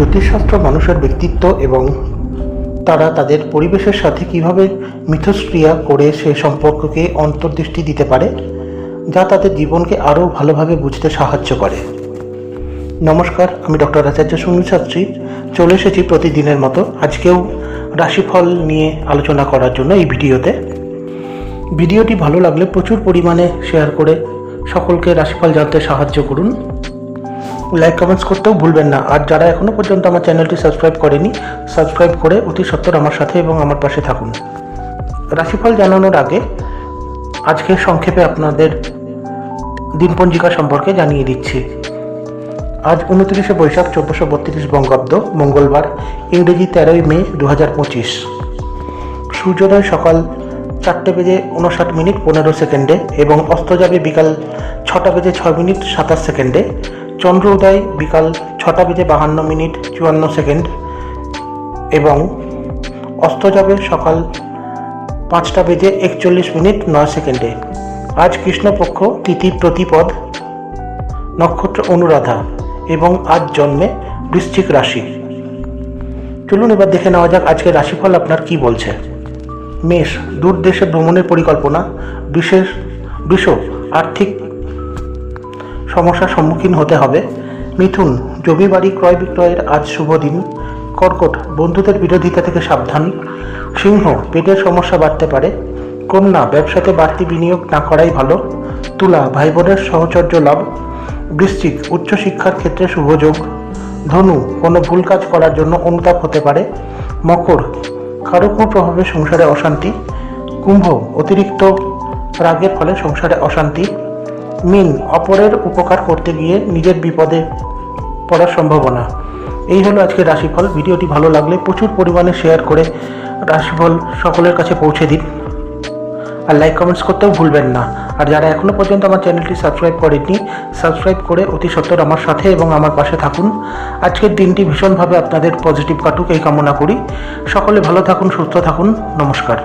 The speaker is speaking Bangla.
জ্যোতিষশাস্ত্র মানুষের ব্যক্তিত্ব এবং তারা তাদের পরিবেশের সাথে কিভাবে মিথস্ক্রিয়া করে সে সম্পর্ককে অন্তর্দৃষ্টি দিতে পারে, যা তাদের জীবনকে আরও ভালোভাবে বুঝতে সাহায্য করে। নমস্কার, আমি ডক্টর আচার্য সুনীল শাস্ত্রী চলে এসেছি প্রতিদিনের মতো আজকেও রাশিফল নিয়ে আলোচনা করার জন্য এই ভিডিওটি ভালো লাগলে প্রচুর পরিমাণে শেয়ার করে সকলকে রাশিফল জানতে সাহায্য করুন। লাইক কমেন্টস করতেও ভুলবেন না। আর যারা এখনও পর্যন্ত আমার চ্যানেলটি সাবস্ক্রাইব করেনি, সাবস্ক্রাইব করে অতি সত্বর আমার সাথে এবং আমার পাশে থাকুন। রাশিফল জানানোর আগে আজকে সংক্ষেপে আপনাদের দিনপঞ্জিকা সম্পর্কে জানিয়ে দিচ্ছি। আজ 29শে বৈশাখ 1432 বঙ্গাব্দ, মঙ্গলবার, ইংরেজি 13ই মে 2025। সূর্যোদয় সকাল 4:59:15 এবং অস্ত যাবে বিকাল 6:06:27 চন্দ্র উদয় বিকাল 6:52:54 এবং অস্ত যাবে সকাল 5:41:09। আজ কৃষ্ণপক্ষ, তিথি প্রতিপদ, নক্ষত্র অনুরাধা এবং আজ জন্মে বৃশ্চিক রাশি। চলুন এবার দেখে নেওয়া যাক আজকের রাশিফল আপনার কি বলছে। মেষ, দূর দেশে ভ্রমণের পরিকল্পনা। বৃষ, আর্থিক সমস্যার সম্মুখীন হতে হবে। মিথুন, জমি বাড়ি ক্রয় বিক্রয়ের আজ শুভ দিন। কর্কট, বন্ধুদের বিরোধিতা থেকে সাবধান। সিংহ, পেটের সমস্যা বাড়তে পারে। কন্যা, ব্যবসাতে বাড়তি বিনিয়োগ না করাই ভালো। তুলা, ভাই বোনের সহচর্য লাভ। বৃশ্চিক, উচ্চশিক্ষার ক্ষেত্রে শুভযোগ। ধনু, কোনো ভুল কাজ করার জন্য অনুতাপ হতে পারে। মকর, কারো কুপ্রভাবে সংসারে অশান্তি। কুম্ভ, অতিরিক্ত রাগের ফলে সংসারে অশান্তি। মীন, অপরের উপকার করতে গিয়ে নিজের বিপদে পড়ার সম্ভাবনা। এই হলো আজকের রাশিফল। ভিডিওটি ভালো লাগলে প্রচুর পরিমাণে শেয়ার করে রাশিফল সকলের কাছে পৌঁছে দিন। আর লাইক কমেন্টস করতেও ভুলবেন না। আর যারা এখনও পর্যন্ত আমার চ্যানেলটি সাবস্ক্রাইব করেননি, সাবস্ক্রাইব করে অতি সত্বর আমার সাথে এবং আমার পাশে থাকুন। আজকের দিনটি ভীষণভাবে আপনাদের পজিটিভ কাটুক এই কামনা করি। সকলে ভালো থাকুন, সুস্থ থাকুন। নমস্কার।